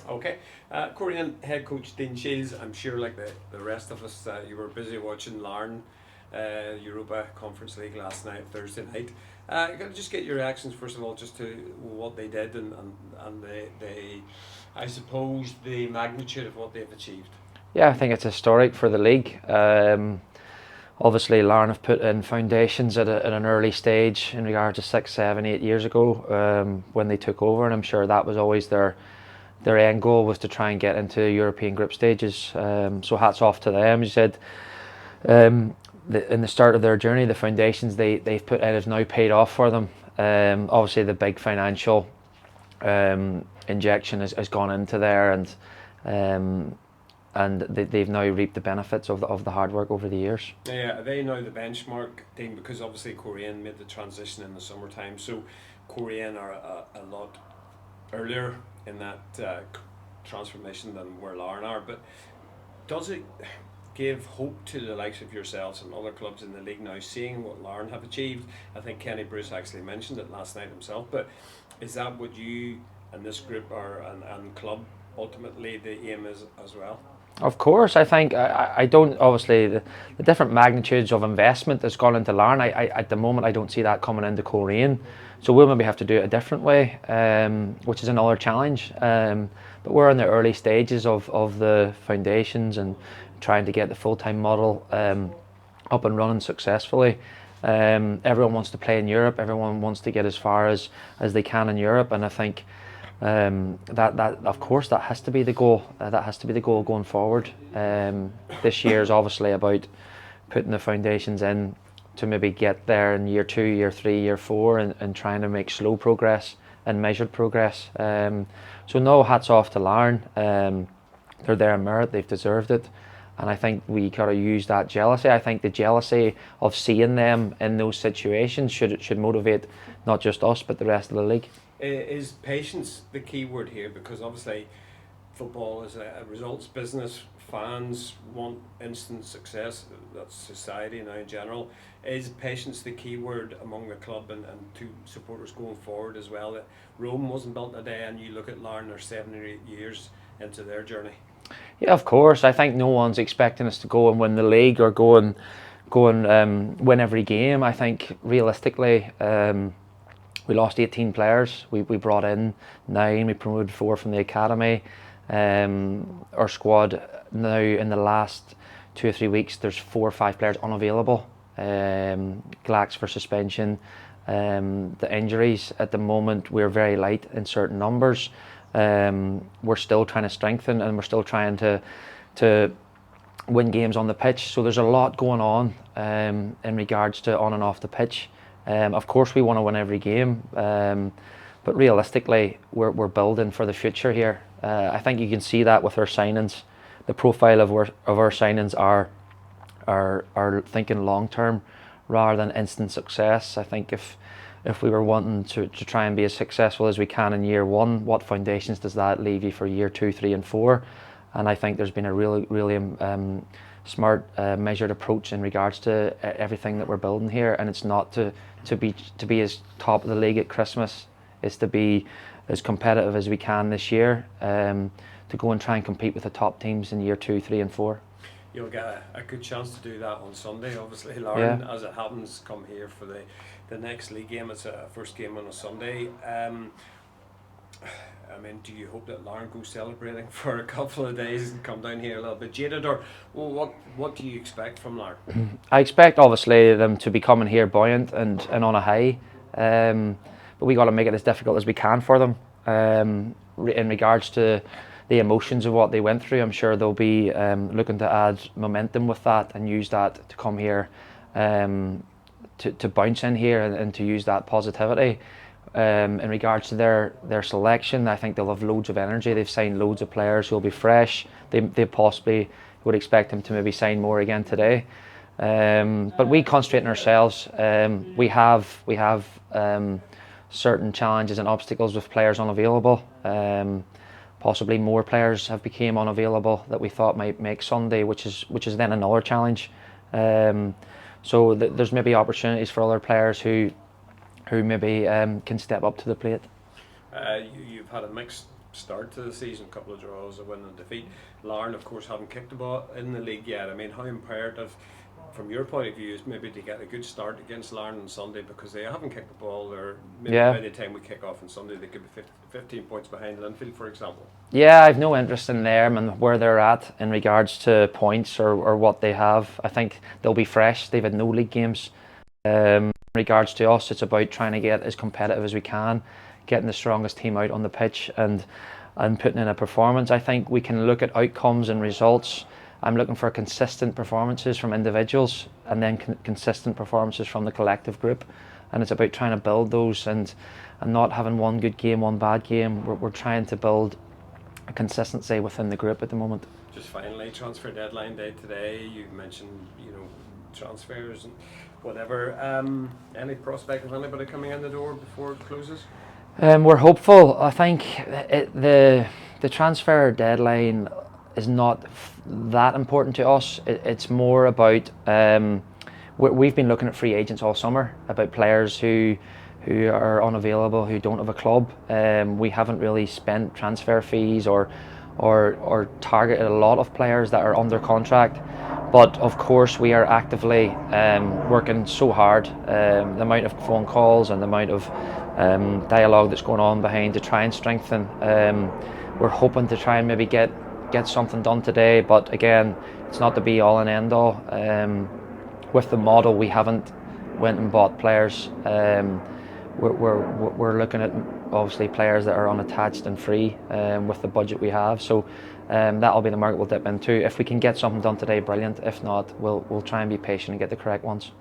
Okay. Korean head coach Dean Shiels, I'm sure like the rest of us, you were busy watching Larne Europa Conference League last night, Thursday night. Can I just get your reactions first of all, just to what they did and I suppose the magnitude of what they've achieved. Yeah, I think it's historic for the league. Obviously, Larne have put in foundations at an early stage in regard to 6, 7, 8 years ago when they took over, and I'm sure that was always their end goal was to try and get into European group stages. So hats off to them. As you said, in the start of their journey, the foundations they've put in has now paid off for them. Obviously, the big financial injection has gone into there, and they've now reaped the benefits of the hard work over the years. Yeah, are they now the benchmark team? Because obviously Korean made the transition in the summertime, so Korean are a lot earlier in that transformation than where Larne are. But does it give hope to the likes of yourselves and other clubs in the league now, seeing what Larne have achieved? I think Kenny Bruce actually mentioned it last night himself. But is that what you and this group are and club ultimately the aim is as well? Of course, I think I don't obviously the different magnitudes of investment that's gone into Larne. I at the moment I don't see that coming into Korean, so we'll maybe have to do it a different way, which is another challenge. But we're in the early stages of the foundations and trying to get the full-time model up and running successfully. Everyone wants to play in Europe. Everyone wants to get as far as they can in Europe, and I think. That of course that has to be the goal. That has to be the goal going forward. This year is obviously about putting the foundations in to maybe get there in year 2, year 3, year 4, and trying to make slow progress and measured progress. So no, hats off to Larne. They're there in merit. They've deserved it. And I think we gotta use that jealousy. I think the jealousy of seeing them in those situations should motivate not just us but the rest of the league. Is patience the key word here? Because obviously football is a results business. Fans want instant success. That's society now in general. Is patience the key word among the club and to supporters going forward as well? That Rome wasn't built in a day, and you look at Larne, they're 7 or 8 years into their journey. Yeah, of course. I think no one's expecting us to go and win the league or go and win every game. I think realistically, we lost 18 players. We brought in 9. We promoted 4 from the academy. Our squad now in the last 2 or 3 weeks, there's 4 or 5 players unavailable. Glax for suspension. The injuries at the moment, we're very light in certain numbers. We're still trying to strengthen, and we're still trying to win games on the pitch. So there's a lot going on in regards to on and off the pitch. Of course, we want to win every game, but realistically, we're building for the future here. I think you can see that with our signings. The profile of our signings are thinking long term rather than instant success. I think if we were wanting to try and be as successful as we can in year 1, what foundations does that leave you for year 2, 3, and 4? And I think there's been a really smart, measured approach in regards to everything that we're building here. And it's not to be as top of the league at Christmas. It's to be as competitive as we can this year, to go and try and compete with the top teams in year 2, 3, and 4. You'll get a good chance to do that on Sunday. Obviously, Larne, Yeah. as it happens, come here for the next league game. It's a first game on a Sunday. I mean, do you hope that Larne goes celebrating for a couple of days and come down here a little bit jaded, or well, what do you expect from Larne? I expect obviously them to be coming here buoyant and on a high, but we got to make it as difficult as we can for them. In regards to the emotions of what they went through, I'm sure they'll be looking to add momentum with that and use that to come here, to bounce in here and to use that positivity. In regards to their selection, I think they'll have loads of energy. They've signed loads of players who'll be fresh. They possibly would expect them to maybe sign more again today. But we concentrate on ourselves. We have certain challenges and obstacles with players unavailable. Possibly more players have become unavailable that we thought might make Sunday, which is then another challenge. So there's maybe opportunities for other players who maybe can step up to the plate. You've had a mixed start to the season, a couple of draws, a win and defeat. Larne, of course, haven't kicked the ball in the league yet. I mean, how imperative, from your point of view, is maybe to get a good start against Larne on Sunday, because they haven't kicked the ball, or maybe by the time we kick off on Sunday they could be 15 points behind Linfield, for example. Yeah, I've no interest in them and where they're at in regards to points or what they have. I think they'll be fresh. They've had no league games. In regards to us, it's about trying to get as competitive as we can, getting the strongest team out on the pitch and putting in a performance. I think we can look at outcomes and results. I'm looking for consistent performances from individuals and then consistent performances from the collective group. And it's about trying to build those and not having one good game, one bad game. We're trying to build a consistency within the group at the moment. Just finally, transfer deadline day today. You mentioned, transfers and whatever. Any prospect of anybody coming in the door before it closes? We're hopeful. I think the transfer deadline is not that important to us. It's more about we've been looking at free agents all summer, about players who are unavailable, who don't have a club. We haven't really spent transfer fees or targeted a lot of players that are under contract. But of course we are actively working so hard. The amount of phone calls and the amount of dialogue that's going on behind to try and strengthen. We're hoping to try and maybe get something done today, but again, it's not the be all and end all. With the model, we haven't went and bought players. We're looking at obviously players that are unattached and free with the budget we have. So that'll be the market we'll dip into. If we can get something done today, brilliant. If not, we'll try and be patient and get the correct ones.